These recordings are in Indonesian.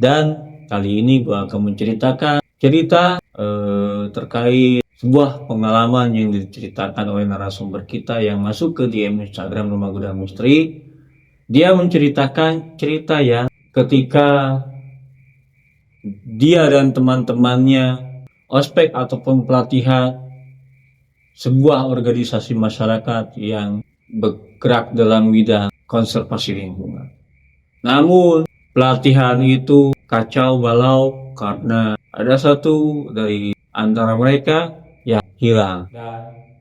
Dan kali ini gue akan menceritakan cerita terkait sebuah pengalaman yang diceritakan oleh narasumber kita yang masuk ke DM Instagram Rumah Gudang Misteri. Dia menceritakan cerita yang ketika dia dan teman-temannya ospek ataupun pelatihan sebuah organisasi masyarakat yang bergerak dalam bidang konservasi lingkungan. Namun pelatihan itu kacau balau karena ada satu dari antara mereka yang hilang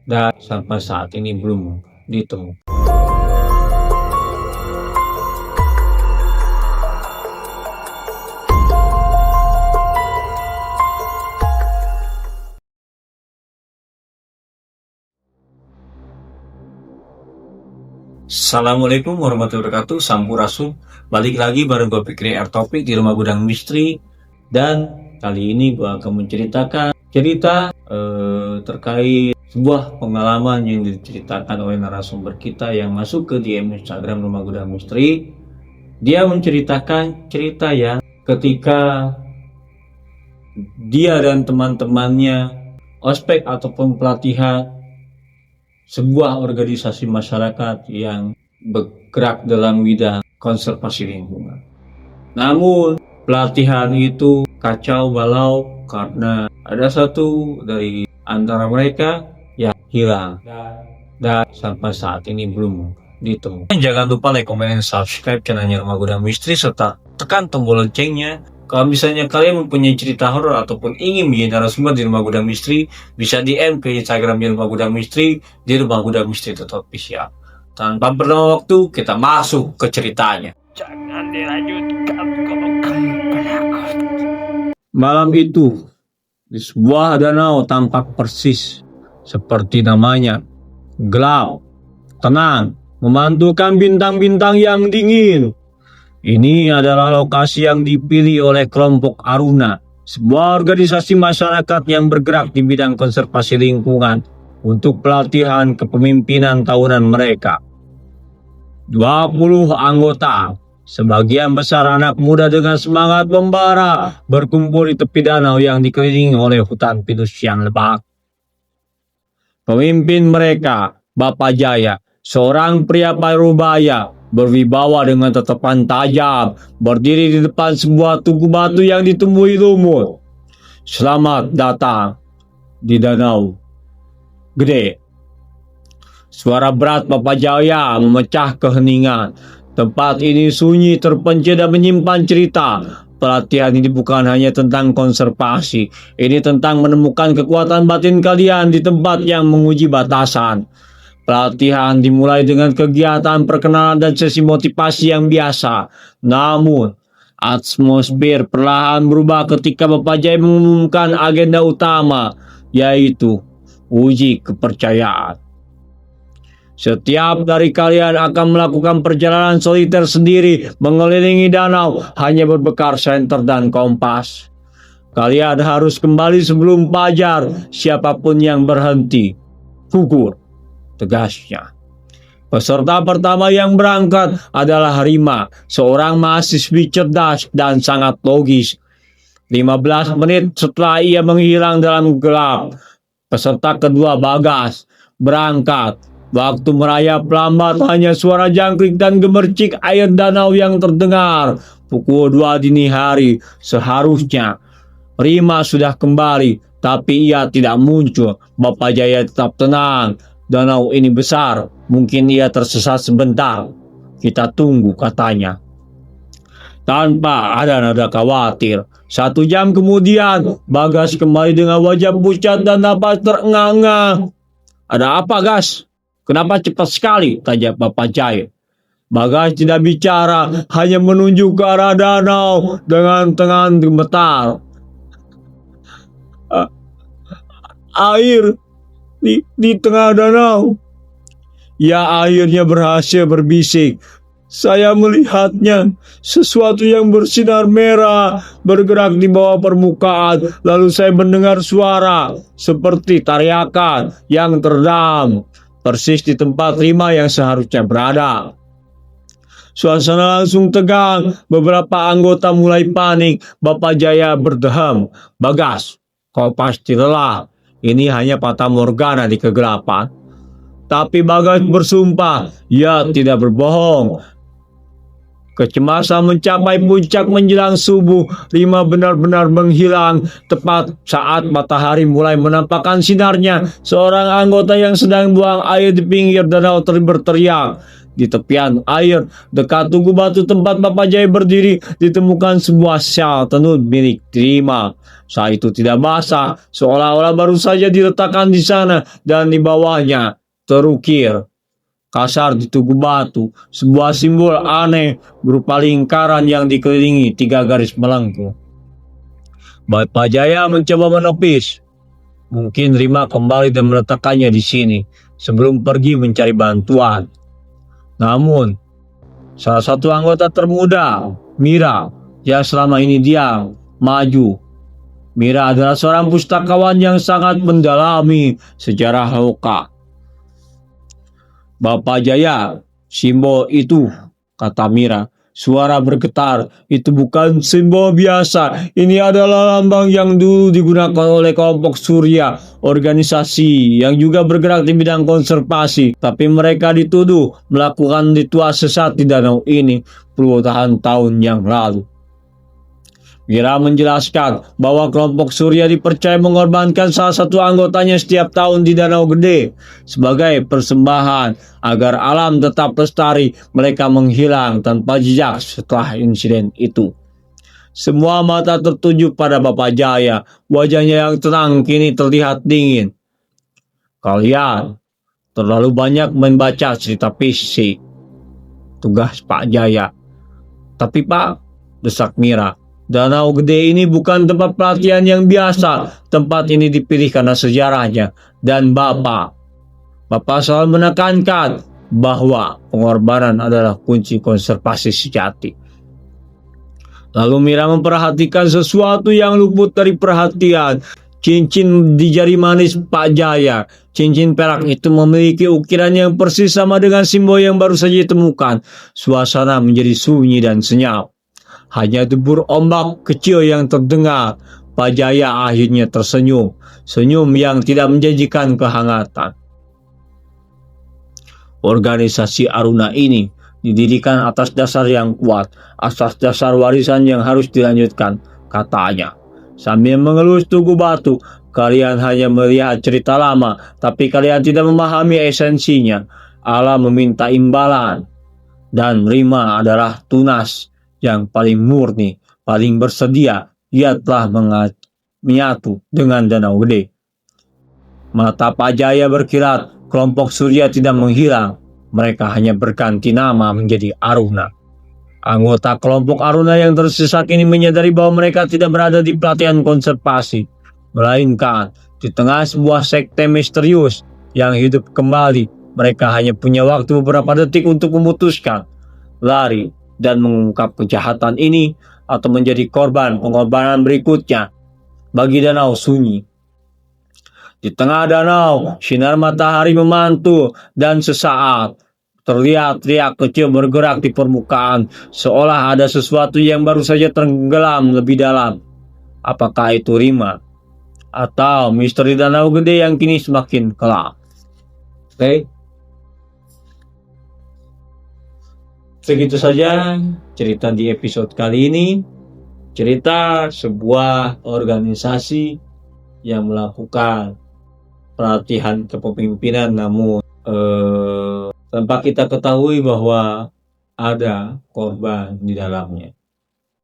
dan sampai saat ini belum ditemukan. Assalamualaikum warahmatullahi wabarakatuh, Sampurasun. Balik lagi bareng gue Fikri Air Topik di Rumah Gudang Misteri. Dan kali ini gue akan menceritakan cerita terkait sebuah pengalaman yang diceritakan oleh narasumber kita yang masuk ke DM Instagram Rumah Gudang Misteri. Dia menceritakan cerita yang ketika dia dan teman-temannya ospek ataupun pelatihan sebuah organisasi masyarakat yang bergerak dalam bidang konservasi lingkungan. Namun pelatihan itu kacau balau karena ada satu dari antara mereka yang hilang dan sampai saat ini belum ditemukan. Jangan lupa like, comment, dan subscribe channelnya Rumah Gudang Misteri serta tekan tombol loncengnya. Kalau misalnya kalian mempunyai cerita horor ataupun ingin menjadi narasumber di Rumah Gudang Misteri, bisa DM ke Instagram di Rumah Gudang Misteri di Rumah Gudang Misteri official. Tanpa berlama waktu, kita masuk ke ceritanya. Jangan dilanjutkan kalau kamu penakut. Malam itu, di sebuah danau tampak persis seperti namanya, gelap, tenang, memantulkan bintang-bintang yang dingin. Ini adalah lokasi yang dipilih oleh kelompok Aruna, sebuah organisasi masyarakat yang bergerak di bidang konservasi lingkungan untuk pelatihan kepemimpinan tahunan mereka. 20 anggota, sebagian besar anak muda dengan semangat membara, berkumpul di tepi danau yang dikelilingi oleh hutan pinus yang lebat. Pemimpin mereka, Bapak Jaya, seorang pria parubaya, berwibawa dengan tatapan tajam, berdiri di depan sebuah tugu batu yang ditumbuhi lumut. Selamat datang di Danau Gede. Suara berat Bapak Jaya memecah keheningan. Tempat ini sunyi, terpencil dan menyimpan cerita. Pelatihan ini bukan hanya tentang konservasi. Ini tentang menemukan kekuatan batin kalian di tempat yang menguji batasan. Pelatihan dimulai dengan kegiatan perkenalan dan sesi motivasi yang biasa. Namun, atmosfer perlahan berubah ketika Bapak Jaya mengumumkan agenda utama, yaitu uji kepercayaan. Setiap dari kalian akan melakukan perjalanan soliter sendiri mengelilingi danau hanya berbekal senter dan kompas. Kalian harus kembali sebelum fajar. Siapapun yang berhenti, gugur, tegasnya. Peserta pertama yang berangkat adalah Rima, seorang mahasiswi cerdas dan sangat logis. 15 menit setelah ia menghilang dalam gelap, peserta kedua Bagas berangkat. Waktu merayap lambat, hanya suara jangkrik dan gemercik air danau yang terdengar. Pukul 2 dini hari, seharusnya Rima sudah kembali, tapi ia tidak muncul. Bapak Jaya tetap tenang. Danau ini besar, mungkin ia tersesat sebentar. Kita tunggu, katanya. Tanpa ada nada khawatir. 1 jam kemudian, Bagas kembali dengan wajah pucat dan napas terengah-engah. Ada apa, Gas? Kenapa cepat sekali? Tanya Bapak Jaya. Bagas tidak bicara, hanya menunjuk ke arah danau dengan tangan gemetar. Air di tengah danau. Ia akhirnya berhasil berbisik. Saya melihatnya, sesuatu yang bersinar merah bergerak di bawah permukaan. Lalu saya mendengar suara seperti teriakan yang teredam, persis di tempat Rima yang seharusnya berada. Suasana langsung tegang. Beberapa anggota mulai panik. Bapak Jaya berdeham. "Bagas, kau pasti lelah. Ini hanya fata morgana di kegelapan." Tapi Bagas bersumpah, ia tidak berbohong. Kecemasan mencapai puncak menjelang subuh. Rima benar-benar menghilang. Tepat saat matahari mulai menampakkan sinarnya, seorang anggota yang sedang buang air di pinggir danau berteriak. Di tepian air, dekat tugu batu tempat Bapak Jaya berdiri, ditemukan sebuah syal tenun milik Rima. Saat itu tidak basah, seolah-olah baru saja diletakkan di sana, dan di bawahnya terukir kasar di tugu batu sebuah simbol aneh berupa lingkaran yang dikelilingi 3 garis melengkung. Bapak Jaya mencoba menepis. Mungkin Rima kembali dan meletakkannya di sini sebelum pergi mencari bantuan. Namun, salah satu anggota termuda, Mira, yang selama ini diam, maju. Mira adalah seorang pustakawan yang sangat mendalami sejarah lokal. "Bapak Jaya, simbol itu," kata Mira. Suara bergetar. "Itu bukan simbol biasa. Ini adalah lambang yang dulu digunakan oleh kelompok Surya, organisasi yang juga bergerak di bidang konservasi. Tapi mereka dituduh melakukan ritual sesat di danau ini puluhan tahun yang lalu." Mira menjelaskan bahwa kelompok Surya dipercaya mengorbankan salah satu anggotanya setiap tahun di Danau Gede. Sebagai persembahan agar alam tetap lestari, mereka menghilang tanpa jejak setelah insiden itu. Semua mata tertuju pada Bapak Jaya. Wajahnya yang tenang kini terlihat dingin. "Kalian terlalu banyak membaca cerita fisik," tugas Pak Jaya. "Tapi Pak," desak Mira, "Danau Gede ini bukan tempat pelatihan yang biasa. Tempat ini dipilih karena sejarahnya. Dan Bapak selalu menekankan bahwa pengorbanan adalah kunci konservasi sejati." Lalu Mira memperhatikan sesuatu yang luput dari perhatian. Cincin di jari manis Pak Jaya. Cincin perak itu memiliki ukiran yang persis sama dengan simbol yang baru saja ditemukan. Suasana menjadi sunyi dan senyap. Hanya debur ombak kecil yang terdengar. Pak Jaya akhirnya tersenyum. Senyum yang tidak menjanjikan kehangatan. Organisasi Aruna ini didirikan atas dasar yang kuat, atas dasar warisan yang harus dilanjutkan, katanya. Sambil mengelus tugu batu, "Kalian hanya melihat cerita lama, tapi kalian tidak memahami esensinya. Allah meminta imbalan, dan Rima adalah tunas yang paling murni, paling bersedia. Ia telah menyatu dengan Danau Gede." Mata Pak Jaya berkilat. Kelompok Surya tidak menghilang. Mereka hanya berganti nama menjadi Aruna. Anggota kelompok Aruna yang tersisa kini menyadari bahwa mereka tidak berada di pelatihan konservasi, melainkan di tengah sebuah sekte misterius yang hidup kembali. Mereka hanya punya waktu beberapa detik untuk memutuskan, lari dan mengungkap kejahatan ini, atau menjadi korban pengorbanan berikutnya bagi danau sunyi. Di tengah danau, sinar matahari memantul, dan sesaat terlihat riak kecil bergerak di permukaan, seolah ada sesuatu yang baru saja tenggelam lebih dalam. Apakah itu Rima? Atau misteri Danau Gede yang kini semakin kelam? Oke. Segitu saja cerita di episode kali ini. Cerita sebuah organisasi yang melakukan pelatihan kepemimpinan, namun tanpa kita ketahui bahwa ada korban di dalamnya.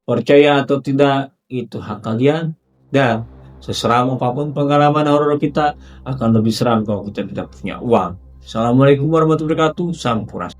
Percaya atau tidak, itu hak kalian. Dan seseram apapun pengalaman horor kita, akan lebih seram kalau kita tidak punya uang. Assalamualaikum warahmatullahi wabarakatuh. Sampurasun.